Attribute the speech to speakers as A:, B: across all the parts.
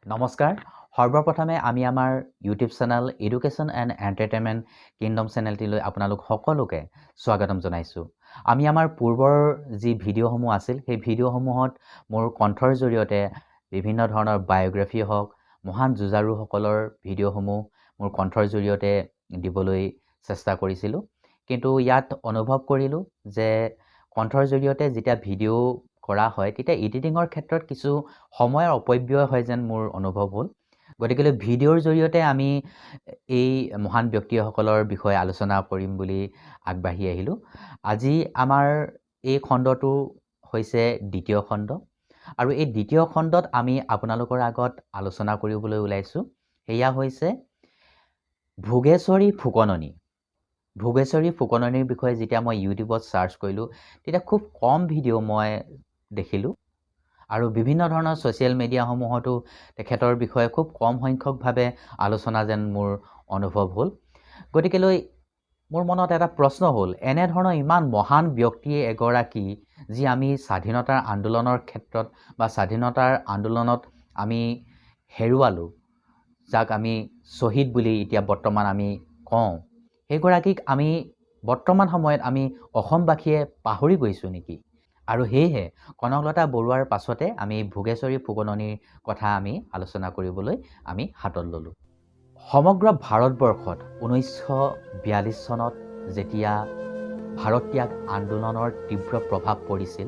A: নমস্কাৰ সৰ্বপ্ৰথমে আমি আমাৰ YouTube channel education and entertainment kingdom চেনেলটিলৈ আপোনালোক সকলোকে স্বাগতম জনাইছোঁ। আমি আমাৰ পূৰ্বৰ যি ভিডিঅ'সমূহ আছিল সেই ভিডিঅ'সমূহত মোৰ কণ্ঠৰ জৰিয়তে বিভিন্ন ধৰণৰ বায়োগ্ৰাফি হওক মহান যুঁজাৰুসকলৰ ভিডিঅ'সমূহ মোৰ কণ্ঠৰ জৰিয়তে দিবলৈ চেষ্টা কৰিছিলোঁ। কিন্তু ইয়াত অনুভৱ কৰিলোঁ যে কণ্ঠৰ জৰিয়তে যেতিয়া ভিডিঅ' কৰা হয় তেতিয়া এডিটিঙৰ ক্ষেত্ৰত কিছু সময়ৰ অপব্যয় হয় যেন মোৰ অনুভৱ হ'ল। গতিকে ভিডিঅ'ৰ জৰিয়তে আমি এই মহান ব্যক্তিসকলৰ বিষয়ে আলোচনা কৰিম বুলি আগবাঢ়ি আহিলোঁ। আজি আমাৰ এই খণ্ডটো হৈছে দ্বিতীয় খণ্ড আৰু এই দ্বিতীয় খণ্ডত আমি আপোনালোকৰ আগত আলোচনা কৰিবলৈ ওলাইছোঁ। সেয়া হৈছে ভোগেশ্বৰী ফুকননি। ভোগেশ্বৰী ফুকননিৰ বিষয়ে যেতিয়া মই ইউটিউবত চাৰ্চ কৰিলোঁ তেতিয়া খুব কম ভিডিঅ' মই দেখিলোঁ আৰু বিভিন্ন ধৰণৰ ছ'চিয়েল মিডিয়াসমূহতো তেখেতৰ বিষয়ে খুব কম সংখ্যকভাৱে আলোচনা যেন মোৰ অনুভৱ হ'ল। গতিকেলৈ মোৰ মনত এটা প্ৰশ্ন হ'ল, এনেধৰণৰ ইমান মহান ব্যক্তি এগৰাকী যি আমি স্বাধীনতাৰ আন্দোলনৰ ক্ষেত্ৰত বা স্বাধীনতাৰ আন্দোলনত আমি হেৰুৱালোঁ, যাক আমি শ্বহীদ বুলি এতিয়া বৰ্তমান আমি কওঁ, সেইগৰাকীক আমি বৰ্তমান সময়ত আমি অসমবাসীয়ে পাহৰি গৈছোঁ নেকি? আৰু সেয়েহে কনকলতা বৰুৱাৰ পাছতে আমি ভোগেশ্বৰী ফুকননিৰ কথা আমি আলোচনা কৰিবলৈ আমি হাতত ল'লোঁ। সমগ্ৰ ভাৰতবৰ্ষত 1942 চনত যেতিয়া ভাৰত ত্যাগ আন্দোলনৰ তীব্ৰ প্ৰভাৱ পৰিছিল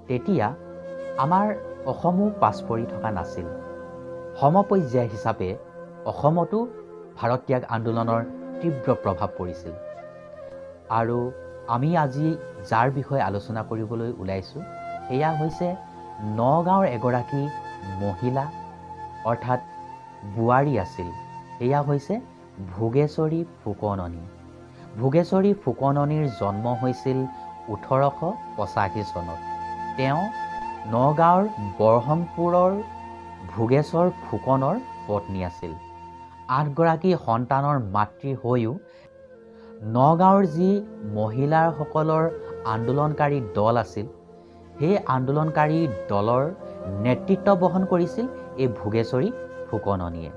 A: তেতিয়া আমাৰ অসমো পাছ পৰি থকা নাছিল। সমপৰ্যায় হিচাপে অসমতো ভাৰত ত্যাগ আন্দোলনৰ তীব্ৰ প্ৰভাৱ পৰিছিল আৰু আমি আজি যাৰ বিষয়ে আলোচনা কৰিবলৈ ওলাইছোঁ সেয়া হৈছে নগাঁৱৰ এগৰাকী মহিলা অৰ্থাৎ বোৱাৰী আছিল। সেয়া হৈছে ভোগেশ্বৰী ফুকননি। ভোগেশ্বৰী ফুকননিৰ জন্ম হৈছিল 1885 চনত। তেওঁ নগাঁৱৰ বৰহমপুৰৰ ভোগেশ্বৰ ফুকনৰ পত্নী আছিল। 8গৰাকী সন্তানৰ মাতৃ হৈও নগাঁৱৰ যি মহিলাসকলৰ আন্দোলনকাৰী দল আছিল সেই আন্দোলনকাৰী দলৰ নেতৃত্ব বহন কৰিছিল এই ভোগেশ্বৰী ফুকননিয়ে।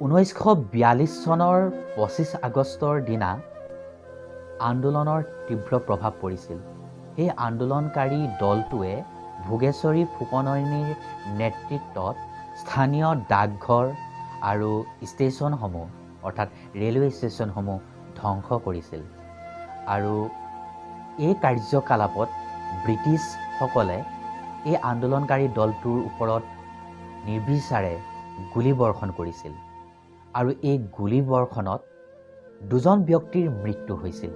A: 1942 চনৰ 25 আগষ্টৰ দিনা আন্দোলনৰ তীব্ৰ প্ৰভাৱ পৰিছিল। সেই আন্দোলনকাৰী দলটোৱে ভোগেশ্বৰী ফুকননিৰ নেতৃত্বত স্থানীয় ডাকঘৰ আৰু ষ্টেচনসমূহ অৰ্থাৎ ৰেলৱে ষ্টেচনসমূহ ধ্বংস কৰিছিল আৰু এই কাৰ্যকলাপত ব্ৰিটিছসকলে এই আন্দোলনকাৰী দলটোৰ ওপৰত নিৰ্বিচাৰে গুলীবৰ্ষণ কৰিছিল আৰু এই গুলীবৰ্ষণত 2জন ব্যক্তিৰ মৃত্যু হৈছিল।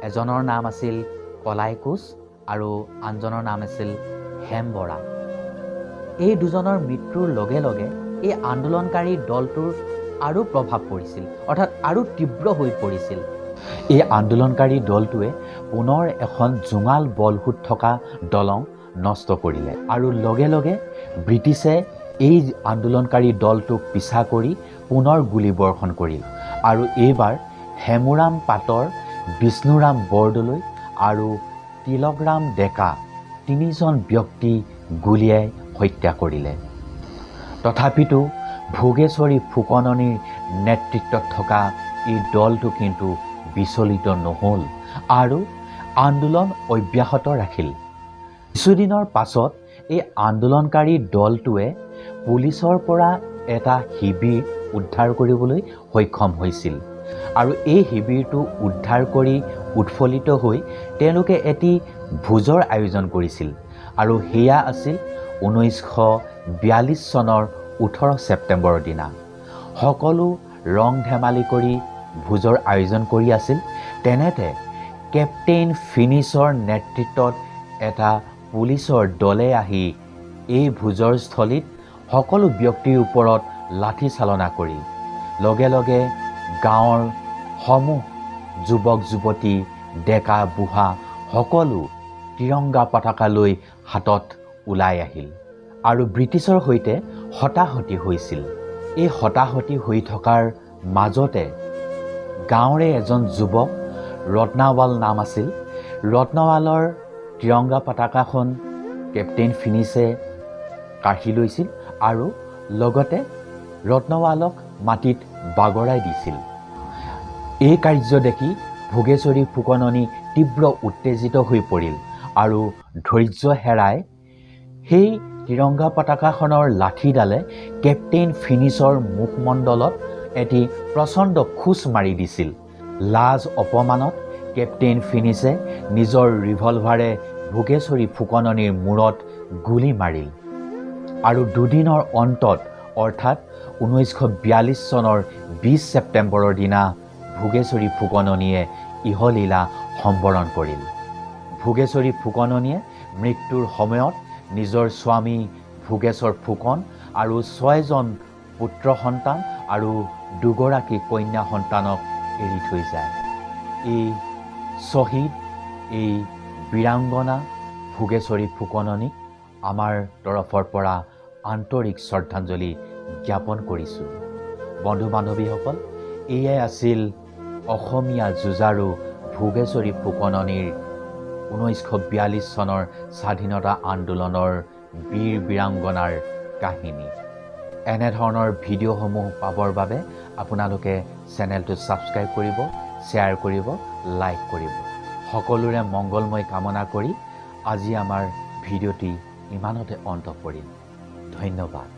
A: এজনৰ নাম আছিল কলাই কোঁচ আৰু আনজনৰ নাম আছিল হেম বৰা। এই 2জনৰ মৃত্যুৰ লগে লগে এই আন্দোলনকাৰী দলটোৰ আৰু প্ৰভাৱ পৰিছিল অৰ্থাৎ আৰু তীব্ৰ হৈ পৰিছিল। এই আন্দোলনকাৰী দলটোৱে পুনৰ এখন জোঙাল বলসুত থকা দলং নষ্ট কৰিলে আৰু লগে লগে ব্ৰিটিছে এই আন্দোলনকাৰী দলটোক পিছা কৰি পুনৰ গুলীবৰ্ষণ কৰিল আৰু এইবাৰ হেমুৰাম পাটৰ, বিষ্ণুৰাম বৰদলৈ আৰু তিলকৰাম ডেকা 3জন ব্যক্তি গুলীয়াই হত্যা কৰিলে। তথাপিতো ভোগেশ্বৰী ফুকননিৰ নেতৃত্বত থকা এই দলটো কিন্তু বিচলিত নহ'ল আৰু আন্দোলন অব্যাহত ৰাখিল। কিছুদিনৰ পাছত এই আন্দোলনকাৰী দলটোৱে পুলিচৰ পৰা এটা শিবিৰ উদ্ধাৰ কৰিবলৈ সক্ষম হৈছিল আৰু এই শিবিৰটো উদ্ধাৰ কৰি উৎফুল্লিত হৈ তেওঁলোকে এটি ভোজৰ আয়োজন কৰিছিল আৰু সেয়া আছিল 1942 চনৰ 18 ছেপ্টেম্বৰৰ দিনা। সকলো ৰং ধেমালি কৰি ভোজৰ আয়োজন কৰি আছিল। তেনেতে কেপ্টেইন ফিনিছৰ নেতৃত্বত এটা পুলিচৰ দলে আহি এই ভোজৰ স্থলীত সকলো ব্যক্তিৰ ওপৰত লাঠি চালনা কৰি লগে লগে গাঁৱৰ সমূহ যুৱক যুৱতী ডেকা বুঢ়া সকলো তিৰংগা পতাকা লৈ হাতত ওলাই আহিল আৰু ব্ৰিটিছৰ সৈতে হতাহতি হৈছিল। এই হতাহতি হৈ থকাৰ মাজতে গাঁৱৰে এজন যুৱক ৰত্নাৱাল নাম আছিল। ৰত্নাৱালৰ তিৰংগা পতাকাখন কেপ্টেইন ফিনিছে কাঢ়ি লৈছিল আৰু লগতে ৰত্নৱালক মাটিত বাগৰাই দিছিল। এই কাৰ্য দেখি ভোগেশ্বৰী ফুকননী তীব্ৰ উত্তেজিত হৈ পৰিল আৰু ধৈৰ্য হেৰাই সেই তিৰংগা পতাকাখনৰ লাঠিডালে কেপ্টেইন ফিনিছৰ মুখমণ্ডলত এটি প্ৰচণ্ড খোজ মাৰি দিছিল। লাজ অপমানত কেপ্টেইন ফিনিছে নিজৰ ৰিভলভাৰে ভোগেশ্বৰী ফুকননীৰ মূৰত গুলী মাৰিল আৰু দুদিনৰ অন্তত অৰ্থাৎ 1942 চনৰ 20 ছেপ্টেম্বৰৰ দিনা ভোগেশ্বৰী ফুকননীয়ে ইহলীলা সম্বৰণ কৰিল। ভোগেশ্বৰী ফুকননীয়ে মৃত্যুৰ সময়ত নিজৰ স্বামী ভোগেশ্বৰ ফুকন আৰু 6জন পুত্ৰ সন্তান আৰু 2গৰাকী কন্যা সন্তানক এৰি থৈ যায়। এই শ্বহীদ, এই বীৰাংগনা ভোগেশ্বৰী ফুকননীক আমাৰ তৰফৰ পৰা আন্তৰিক শ্ৰদ্ধাঞ্জলি জ্ঞাপন কৰিছোঁ। বন্ধু বান্ধৱীসকল, এয়াই আছিল অসমীয়া যুঁজাৰু ভোগেশ্বৰী ফুকননীৰ 1942 চনৰ স্বাধীনতা আন্দোলনৰ বীৰ বীৰাংগনাৰ কাহিনী। এনেধৰণৰ ভিডিঅ'সমূহ পাবৰ বাবে আপোনালোকে চেনেলটো ছাবস্ক্ৰাইব কৰিব, শ্বেয়াৰ কৰিব, লাইক কৰিব। সকলোৰে মংগলময় কামনা কৰি আজি আমাৰ ভিডিঅ'টি ইমানতে অন্ত পৰিল। ধন্যবাদ।